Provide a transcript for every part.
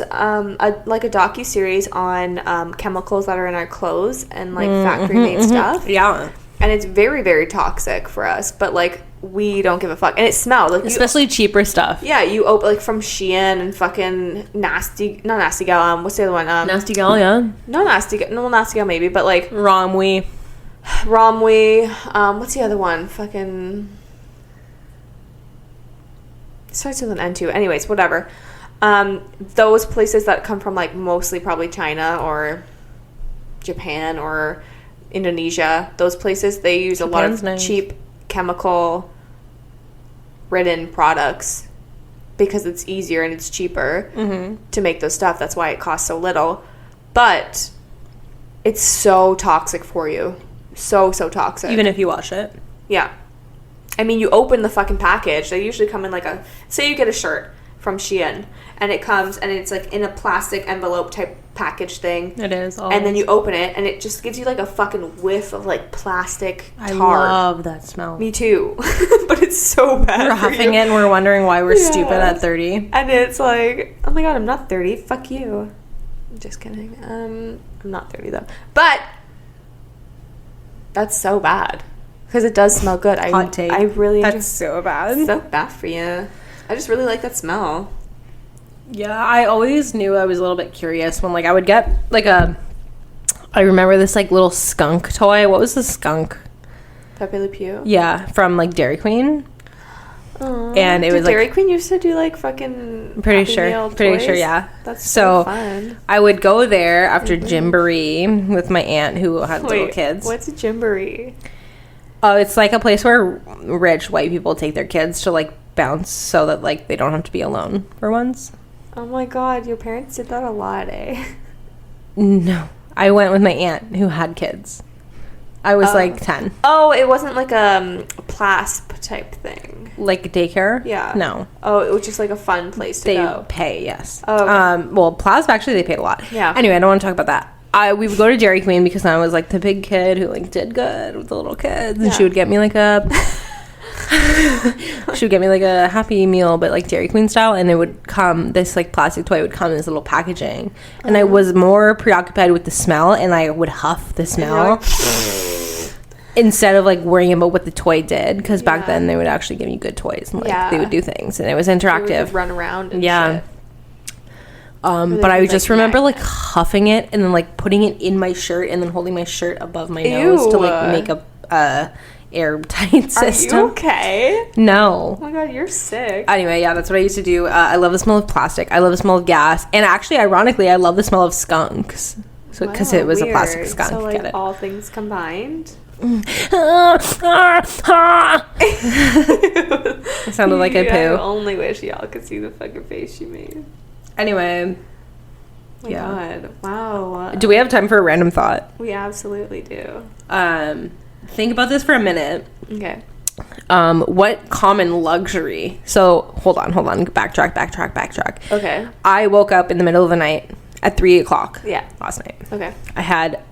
like a docu-series on chemicals that are in our clothes and like factory-made stuff. Yeah. And it's very, very toxic for us, but like we don't give a fuck. And it smells like especially cheaper stuff. Yeah, you open like from Shein and fucking Nasty Gal. What's the other one? Nasty Gal, yeah. No Nasty Gal maybe, but like Romwe. What's the other one? Fucking starts with an N too. Anyways, whatever. Those places that come from like mostly probably China or Japan or Indonesia, those places, they use Japan's a lot of cheap chemical ridden products because it's easier and it's cheaper to make those stuff. That's why it costs so little, but it's so toxic for you, so toxic, even if you wash it. Yeah, I mean, you open the fucking package, they usually come in like a, say you get a shirt from Shein and it comes and it's like in a plastic envelope type package thing. It is always. And then you open it and it just gives you like a fucking whiff of like plastic tar. I love that smell. Me too. But it's so bad. We're huffing it and we're wondering why we're stupid at 30. And it's like, oh my god, I'm not 30, fuck you. I'm just kidding. I'm not 30 though, but that's so bad because it does smell good. Hot take. I really that's so bad. So bad for you. I just really like that smell. Yeah, I always knew I was a little bit curious when, like, I would get, like, I remember this, like, little skunk toy. What was the skunk? Pepe Le Pew? Yeah, from, like, Dairy Queen. Aww. And it was, like... Dairy Queen used to do, like, fucking Pretty sure, yeah. That's so fun. I would go there after Gymboree with my aunt who had little kids. What's a Gymboree? Oh, it's, like, a place where rich white people take their kids to, like, bounce so that, like, they don't have to be alone for once. Oh my god, your parents did that a lot, eh? No. I went with my aunt who had kids. I was like 10. Oh, it wasn't like a PLASP type thing. Like daycare? Yeah. No. Oh, it was just like a fun place to go. They pay, yes. Oh, okay. Well, PLASP actually they paid a lot. Yeah. Anyway, I don't want to talk about that. We would go to Dairy Queen because I was like the big kid who like did good with the little kids, and she would get me like a she would get me like a Happy Meal, but like Dairy Queen style, and it would come, this like plastic toy would come in this little packaging, and I was more preoccupied with the smell, and I would huff the smell instead of like worrying about what the toy did, because back then they would actually give you good toys and like they would do things, and it was interactive. Would run around and shit. But I just remember like huffing it and then like putting it in my shirt and then holding my shirt above my nose to like make a airtight system. Are you okay? No. Oh my god, you're sick. Anyway, yeah, that's what I used to do. I love the smell of plastic. I love the smell of gas, and actually, ironically, I love the smell of skunks. So because it was a plastic skunk. So like get it? all things combined. It sounded like a poo. I only wish y'all could see the fucking face she made. Anyway. Oh my god. Wow. Do we have time for a random thought? We absolutely do. Think about this for a minute. Okay. What common luxury? So, hold on. Backtrack. Okay. I woke up in the middle of the night at 3 o'clock. Yeah. Last night. Okay. I had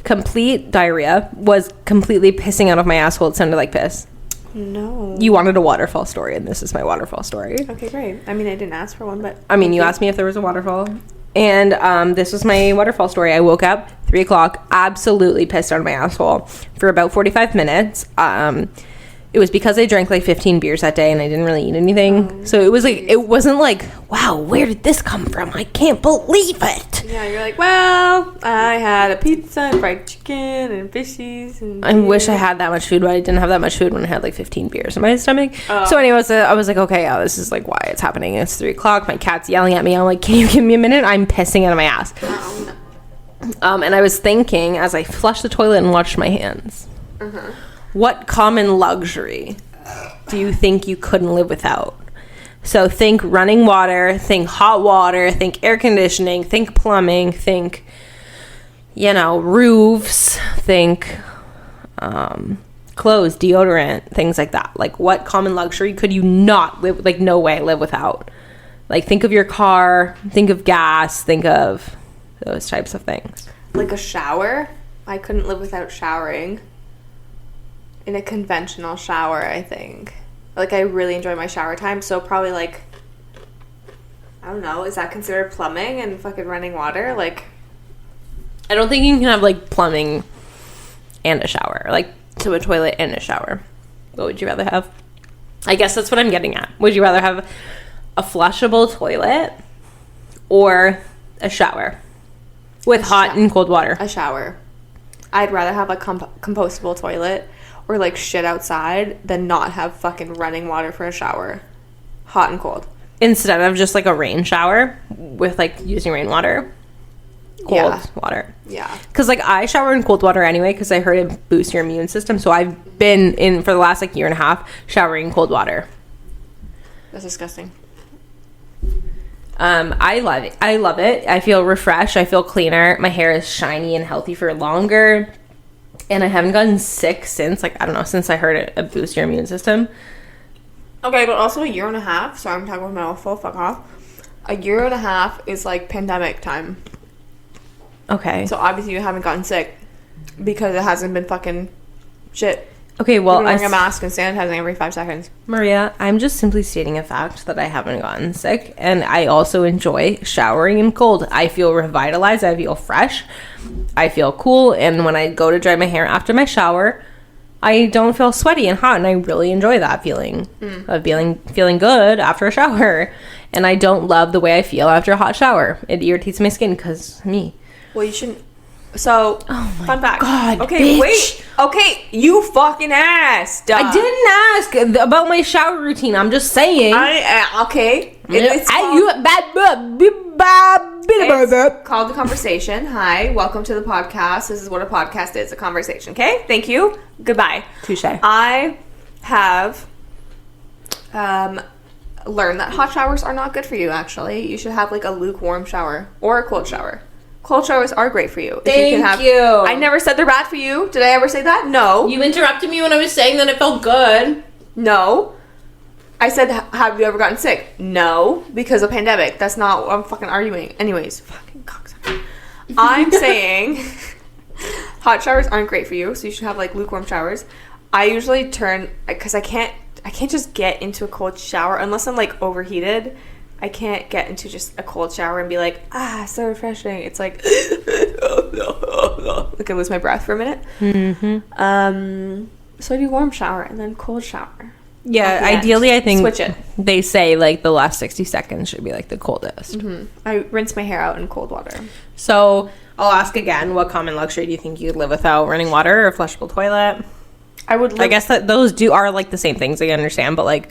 complete diarrhea, was completely pissing out of my asshole. It sounded like piss. No. You wanted a waterfall story, and this is my waterfall story. Okay, great. I mean, I didn't ask for one, but... I mean, you asked me if there was a waterfall. And this was my waterfall story. I woke up 3 o'clock, absolutely pissed out of my asshole for about 45 minutes. It was because I drank like 15 beers that day and I didn't really eat anything. So it was like, it wasn't like, wow, where did this come from? I can't believe it. Yeah, you're like, well, I had a pizza and fried chicken and fishies. And I wish I had that much food, but I didn't have that much food when I had like 15 beers in my stomach. So anyways, I was like, okay, yeah, this is like why it's happening. It's 3 o'clock. My cat's yelling at me. I'm like, can you give me a minute? I'm pissing out of my ass. And I was thinking as I flushed the toilet and washed my hands. What common luxury do you think you couldn't live without? So think running water, think hot water, think air conditioning, think plumbing, think, roofs, think clothes, deodorant, things like that. Like, what common luxury could you not live, like, no way live without? Like, think of your car, think of gas, think of those types of things. Like a shower? I couldn't live without showering. In a conventional shower, I think. Like, I really enjoy my shower time, so probably, like, I don't know. Is that considered plumbing and fucking running water? Like, I don't think you can have, like, plumbing and a shower. Like, so a toilet and a shower. What would you rather have? I guess that's what I'm getting at. Would you rather have a flushable toilet or a shower with hot and cold water? A shower. I'd rather have a compostable toilet or, like, shit outside than not have fucking running water for a shower. Hot and cold. Instead of just, like, a rain shower with, like, using rainwater. Cold water. Yeah. Because, like, I shower in cold water anyway because I heard it boosts your immune system. So I've been in, for the last, like, year and a half, showering in cold water. That's disgusting. I love it. I love it. I feel refreshed. I feel cleaner. My hair is shiny and healthy for longer. And I haven't gotten sick since, like, I don't know, since I heard it boost your immune system. Okay, but also a year and a half. Sorry, I'm talking with my mouthful. Fuck off. A year and a half is, like, pandemic time. Okay. So obviously you haven't gotten sick because it hasn't been fucking shit. Okay, well, you're wearing a mask and sanitizing every 5 seconds. Maria, I'm just simply stating a fact that I haven't gotten sick, and I also enjoy showering in cold. I feel revitalized. I feel fresh. I feel cool, and when I go to dry my hair after my shower, I don't feel sweaty and hot, and I really enjoy that feeling of feeling good after a shower. And I don't love the way I feel after a hot shower. It irritates my skin because me. Well, you shouldn't. So, fun fact. God, okay, bitch. wait. Okay, you fucking asked. I didn't ask about my shower routine. I'm just saying. Okay. It's called The Conversation. Hi, welcome to the podcast. This is what a podcast is, a conversation. Okay, thank you. Goodbye. Touche. I have learned that hot showers are not good for you, actually. You should have, like, a lukewarm shower or a cold shower. Cold showers are great for you. Thank you. I never said they're bad for you. Did I ever say that? No. You interrupted me when I was saying that it felt good. No. I said, have you ever gotten sick? No. Because of pandemic. That's not what I'm fucking arguing. Anyways. Fucking cocksucker. I'm saying hot showers aren't great for you. So you should have, like, lukewarm showers. I usually turn, because I can't just get into a cold shower unless I'm, like, overheated. I can't get into just a cold shower and be like, so refreshing. It's like, I can lose my breath for a minute. Mm-hmm. So I do warm shower and then cold shower. Yeah, ideally, I think switch it. They say, like, the last 60 seconds should be, like, the coldest. Mm-hmm. I rinse my hair out in cold water. So I'll ask again, what common luxury do you think you'd live without? Running water or a flushable toilet? I guess that those are, like, the same things, I understand, but, like,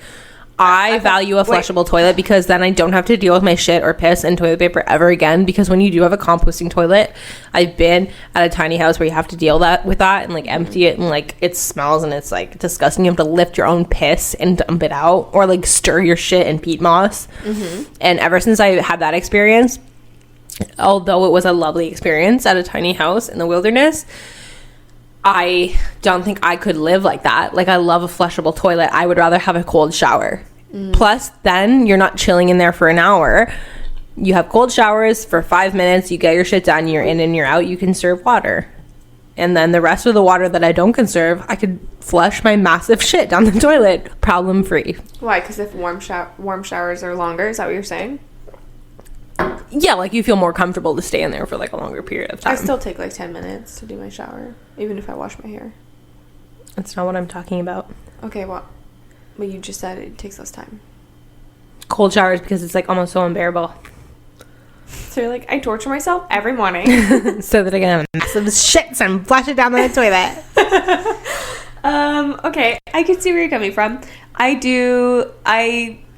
I value a flushable toilet because then I don't have to deal with my shit or piss and toilet paper ever again, because when you do have a composting toilet, I've been at a tiny house where you have to deal with that and, like, empty it, and, like, it smells and it's, like, disgusting. You have to lift your own piss and dump it out, or, like, stir your shit in peat moss. Mm-hmm. And ever since I had that experience, although it was a lovely experience at a tiny house in the wilderness, I don't think I could live like that. Like, I love a flushable toilet. I would rather have a cold shower. Plus, then you're not chilling in there for an hour. You have cold showers for 5 minutes. You get your shit done. You're in and you're out. You conserve water. And then the rest of the water that I don't conserve, I could flush my massive shit down the toilet. Problem free. Why? Because if warm showers are longer, is that what you're saying? Yeah, like, you feel more comfortable to stay in there for, like, a longer period of time. I still take, like, 10 minutes to do my shower, even if I wash my hair. That's not what I'm talking about. Okay, well, but you just said it takes less time. Cold showers, because it's, like, almost so unbearable. So you're like, I torture myself every morning. So that I can have massive shits and flush it down the toilet. Okay, I can see where you're coming from.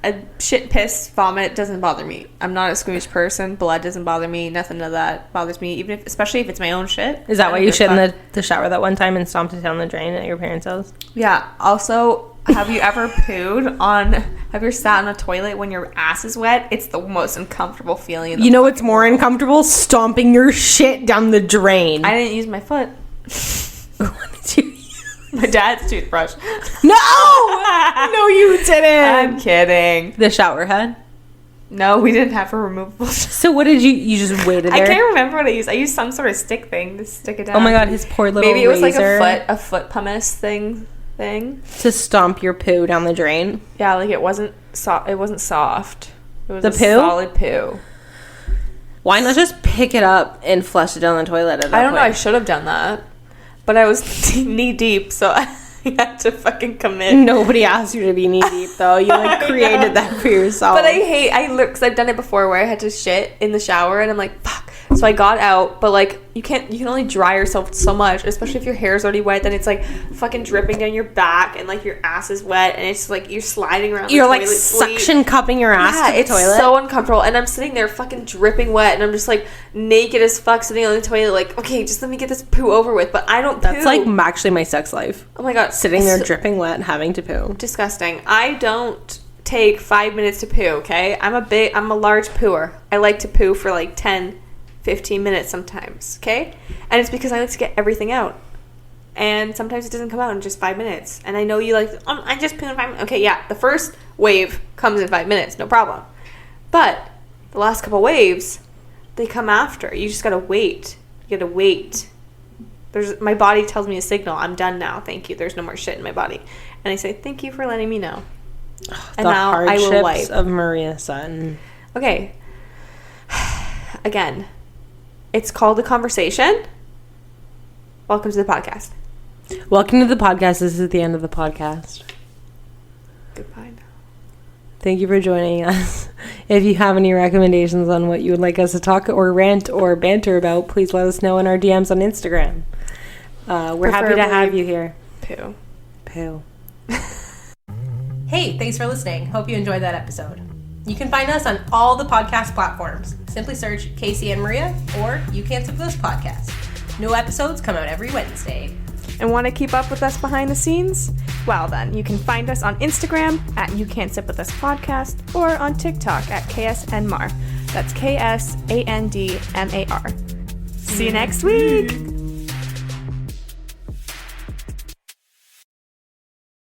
A shit, piss, vomit doesn't bother me. I'm not a squeamish person. Blood doesn't bother me. Nothing of that bothers me, especially if it's my own shit. Is that why you shit in the shower that one time and stomped it down the drain at your parents' house? Yeah. Also, have you ever have you sat on a toilet when your ass is wet? It's the most uncomfortable feeling in the what's more uncomfortable? Stomping your shit down the drain. I didn't use my foot. What did you use? My dad's toothbrush. No! No, you didn't. I'm kidding. The shower head? No, we didn't have a removable. So what did you just waited there? I can't remember what I used. I used some sort of stick thing to stick it down. Oh my god, his poor little Maybe it was razor. like a foot pumice thing. To stomp your poo down the drain? Yeah, like it wasn't soft. It was The a poo? solid poo. Why not just pick it up and flush it down the toilet at that I don't know. I point? should have done that. But I was knee deep, so I had to fucking commit. Nobody asked you to be knee deep, though. You, like, created that for yourself. But I look, because I've done it before where I had to shit in the shower, and I'm like, fuck. So I got out, but, like, you can only dry yourself so much, especially if your hair's already wet, then it's, like, fucking dripping down your back, and, like, your ass is wet, and it's, like, you're sliding around You're, the like, toilet suction cupping your ass to the it's toilet. so uncomfortable, and I'm sitting there fucking dripping wet, and I'm just, like, naked as fuck sitting on the toilet, like, okay, just let me get this poo over with, but I don't poo. That's, like, actually my sex life. Oh my god. Sitting there dripping wet and having to poo. Disgusting. I don't take 5 minutes to poo, okay? I'm a large pooer. I like to poo for like 10, 15 minutes sometimes, okay? And it's because I like to get everything out. And sometimes it doesn't come out in just 5 minutes. And I know you like, I just poo in 5 minutes. Okay, yeah, the first wave comes in 5 minutes, no problem. But the last couple waves, they come after. You just gotta wait. You gotta wait. My body tells me a signal. I'm done now. Thank you. There's no more shit in my body. And I say, thank you for letting me know. And the now I will hardships wipe. of Maria Sutton. Okay. Again, it's called A Conversation. Welcome to the podcast. Welcome to the podcast. This is the end of the podcast. Goodbye now. Thank you for joining us. If you have any recommendations on what you would like us to talk or rant or banter about, please let us know in our DMs on Instagram. We're happy to have you here. Poo. Poo. Hey, thanks for listening. Hope you enjoyed that episode. You can find us on all the podcast platforms. Simply search Casey and Maria or You Can't Sip This Podcast. New episodes come out every Wednesday. And want to keep up with us behind the scenes? Well then, you can find us on Instagram at You Can't Sip With Us Podcast or on TikTok at KSNMar. That's KSANDMAR. See you next week!